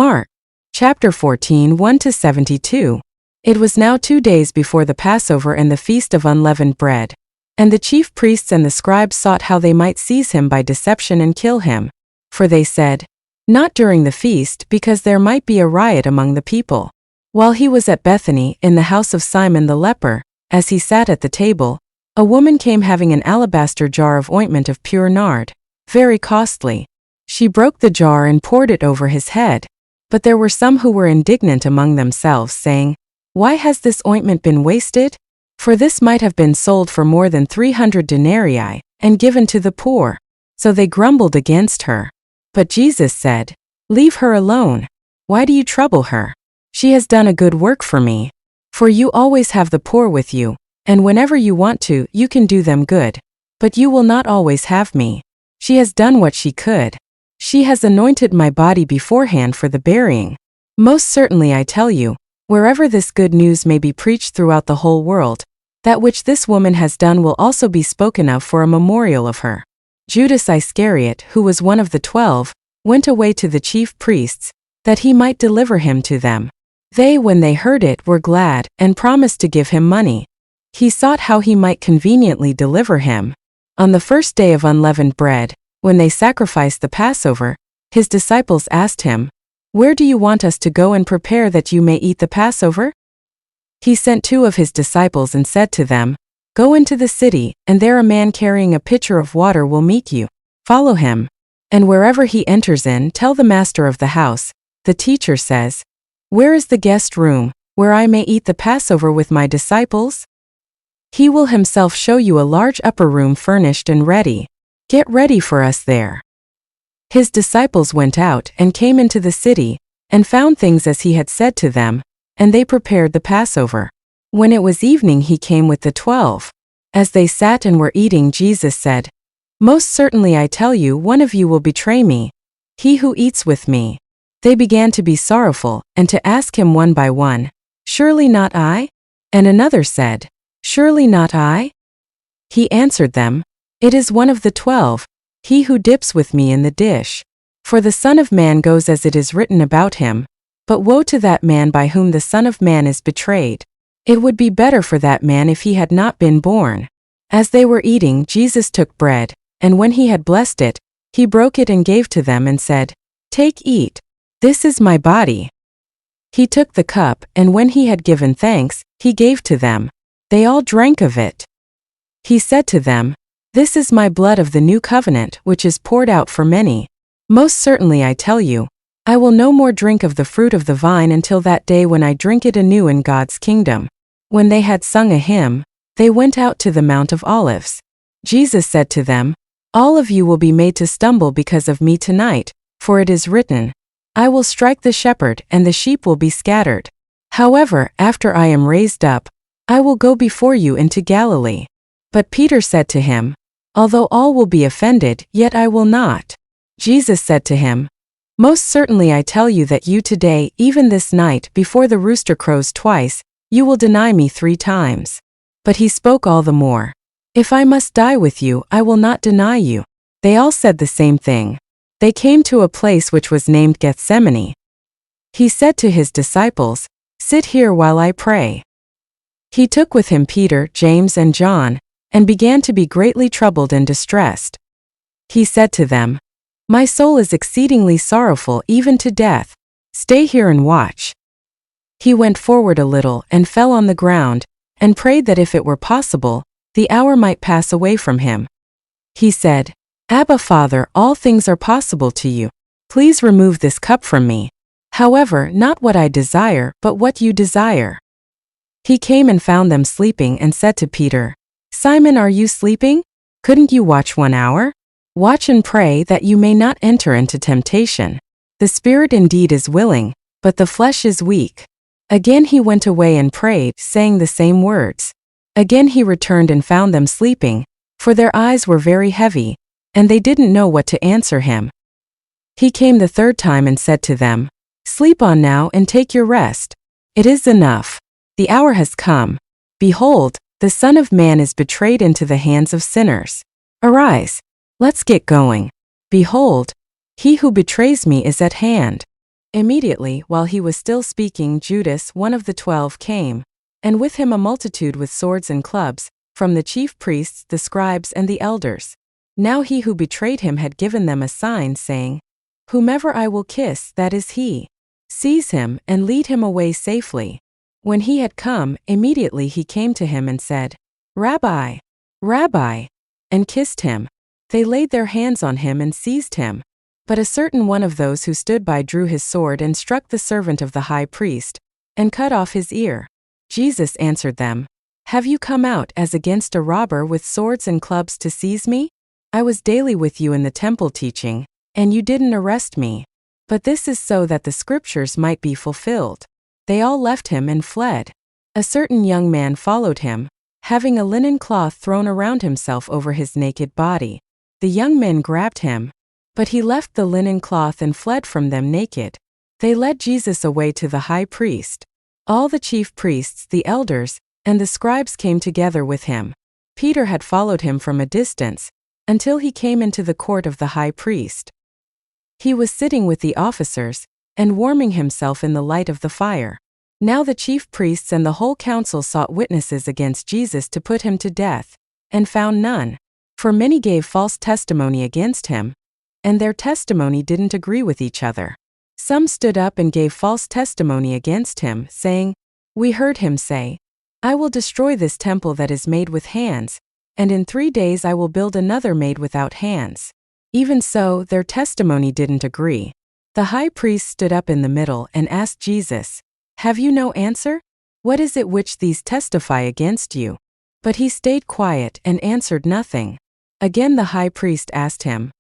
Mark. Chapter 14, 1-72. It was now 2 days before the Passover and the Feast of Unleavened Bread. And the chief priests and the scribes sought how they might seize him by deception and kill him. For they said, "Not during the feast, because there might be a riot among the people." While he was at Bethany, in the house of Simon the leper, as he sat at the table, a woman came having an alabaster jar of ointment of pure nard, very costly. She broke the jar and poured it over his head. But there were some who were indignant among themselves, saying, "Why has this ointment been wasted? For this might have been sold for more than 300 denarii, and given to the poor." So they grumbled against her. But Jesus said, "Leave her alone. Why do you trouble her? She has done a good work for me. For you always have the poor with you, and whenever you want to, you can do them good. But you will not always have me. She has done what she could. She has anointed my body beforehand for the burying. Most certainly I tell you, wherever this good news may be preached throughout the whole world, that which this woman has done will also be spoken of for a memorial of her." Judas Iscariot, who was one of the 12, went away to the chief priests, that he might deliver him to them. They, when they heard it, were glad, and promised to give him money. He sought how he might conveniently deliver him. On the first day of unleavened bread, when they sacrificed the Passover, his disciples asked him, "Where do you want us to go and prepare that you may eat the Passover?" He sent 2 of his disciples and said to them, "Go into the city, and there a man carrying a pitcher of water will meet you. Follow him. And wherever he enters in, tell the master of the house, 'The teacher says, where is the guest room, where I may eat the Passover with my disciples?' He will himself show you a large upper room furnished and ready. Get ready for us there." His disciples went out and came into the city, and found things as he had said to them, and they prepared the Passover. When it was evening, he came with the 12. As they sat and were eating, Jesus said, "Most certainly I tell you, one of you will betray me, he who eats with me." They began to be sorrowful, and to ask him one by one, "Surely not I?" And another said, "Surely not I?" He answered them, "It is one of the 12, he who dips with me in the dish. For the Son of Man goes as it is written about him, but woe to that man by whom the Son of Man is betrayed. It would be better for that man if he had not been born." As they were eating, Jesus took bread, and when he had blessed it, he broke it and gave to them and said, "Take, eat. This is my body." He took the cup, and when he had given thanks, he gave to them. They all drank of it. He said to them, "This is my blood of the new covenant, which is poured out for many. Most certainly I tell you, I will no more drink of the fruit of the vine until that day when I drink it anew in God's kingdom." When they had sung a hymn, they went out to the Mount of Olives. Jesus said to them, "All of you will be made to stumble because of me tonight, for it is written, 'I will strike the shepherd, and the sheep will be scattered.' However, after I am raised up, I will go before you into Galilee." But Peter said to him, "Although all will be offended, yet I will not." Jesus said to him, "Most certainly I tell you that you today, even this night, before the rooster crows twice, you will deny me 3 times. But he spoke all the more, "If I must die with you, I will not deny you." They all said the same thing. They came to a place which was named Gethsemane. He said to his disciples, "Sit here while I pray." He took with him Peter, James, and John, and began to be greatly troubled and distressed. He said to them, "My soul is exceedingly sorrowful, even to death. Stay here and watch." He went forward a little and fell on the ground, and prayed that if it were possible, the hour might pass away from him. He said, "Abba, Father, all things are possible to you. Please remove this cup from me. However, not what I desire, but what you desire." He came and found them sleeping and said to Peter, "Simon, are you sleeping? Couldn't you watch 1 hour? Watch and pray that you may not enter into temptation. The spirit indeed is willing, but the flesh is weak." Again he went away and prayed, saying the same words. Again he returned and found them sleeping, for their eyes were very heavy, and they didn't know what to answer him. He came the 3rd time and said to them, "Sleep on now and take your rest. It is enough. The hour has come. Behold, the Son of Man is betrayed into the hands of sinners. Arise, let's get going. Behold, he who betrays me is at hand." Immediately, while he was still speaking, Judas, one of the 12, came, and with him a multitude with swords and clubs, from the chief priests, the scribes, and the elders. Now he who betrayed him had given them a sign, saying, "Whomever I will kiss, that is he. Seize him, and lead him away safely." When he had come, immediately he came to him and said, "Rabbi, Rabbi," and kissed him. They laid their hands on him and seized him. But a certain one of those who stood by drew his sword and struck the servant of the high priest, and cut off his ear. Jesus answered them, "Have you come out as against a robber with swords and clubs to seize me? I was daily with you in the temple teaching, and you didn't arrest me. But this is so that the scriptures might be fulfilled." They all left him and fled. A certain young man followed him, having a linen cloth thrown around himself over his naked body. The young men grabbed him, but he left the linen cloth and fled from them naked. They led Jesus away to the high priest. All the chief priests, the elders, and the scribes came together with him. Peter had followed him from a distance, until he came into the court of the high priest. He was sitting with the officers, and warming himself in the light of the fire. Now the chief priests and the whole council sought witnesses against Jesus to put him to death, and found none. For many gave false testimony against him, and their testimony didn't agree with each other. Some stood up and gave false testimony against him, saying, "We heard him say, 'I will destroy this temple that is made with hands, and in 3 days I will build another made without hands.' Even so, their testimony didn't agree." The high priest stood up in the middle and asked Jesus, "Have you no answer? What is it which these testify against you?" But he stayed quiet and answered nothing. Again the high priest asked him,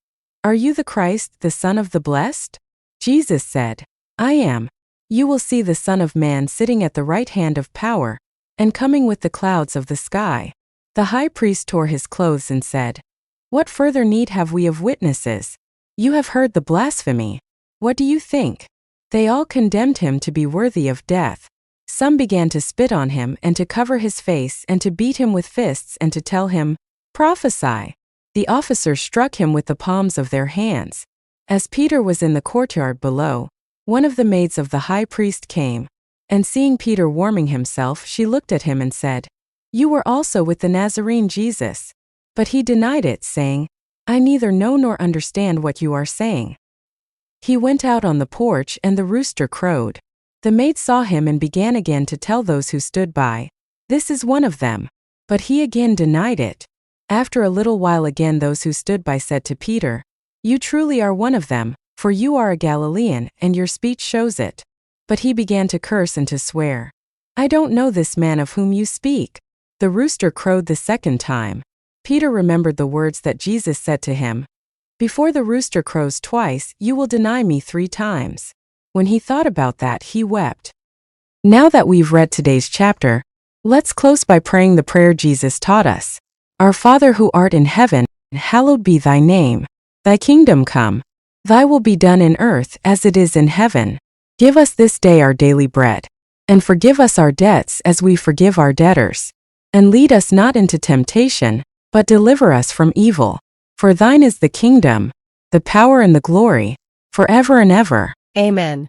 "Are you the Christ, the Son of the Blessed?" Jesus said, "I am. You will see the Son of Man sitting at the right hand of power, and coming with the clouds of the sky." The high priest tore his clothes and said, "What further need have we of witnesses? You have heard the blasphemy. What do you think?" They all condemned him to be worthy of death. Some began to spit on him and to cover his face and to beat him with fists and to tell him, "Prophesy." The officers struck him with the palms of their hands. As Peter was in the courtyard below, one of the maids of the high priest came, and seeing Peter warming himself, she looked at him and said, "You were also with the Nazarene Jesus." But he denied it, saying, "I neither know nor understand what you are saying." He went out on the porch, and the rooster crowed. The maid saw him and began again to tell those who stood by, "This is one of them." But he again denied it. After a little while again those who stood by said to Peter, "You truly are one of them, for you are a Galilean, and your speech shows it." But he began to curse and to swear, "I don't know this man of whom you speak." The rooster crowed the second time. Peter remembered the words that Jesus said to him, "Before the rooster crows twice, you will deny me 3 times." When he thought about that, he wept. Now that we've read today's chapter, let's close by praying the prayer Jesus taught us. Our Father who art in heaven, hallowed be thy name. Thy kingdom come. Thy will be done in earth as it is in heaven. Give us this day our daily bread. And forgive us our debts as we forgive our debtors. And lead us not into temptation, but deliver us from evil. For thine is the kingdom, the power and the glory, forever and ever. Amen.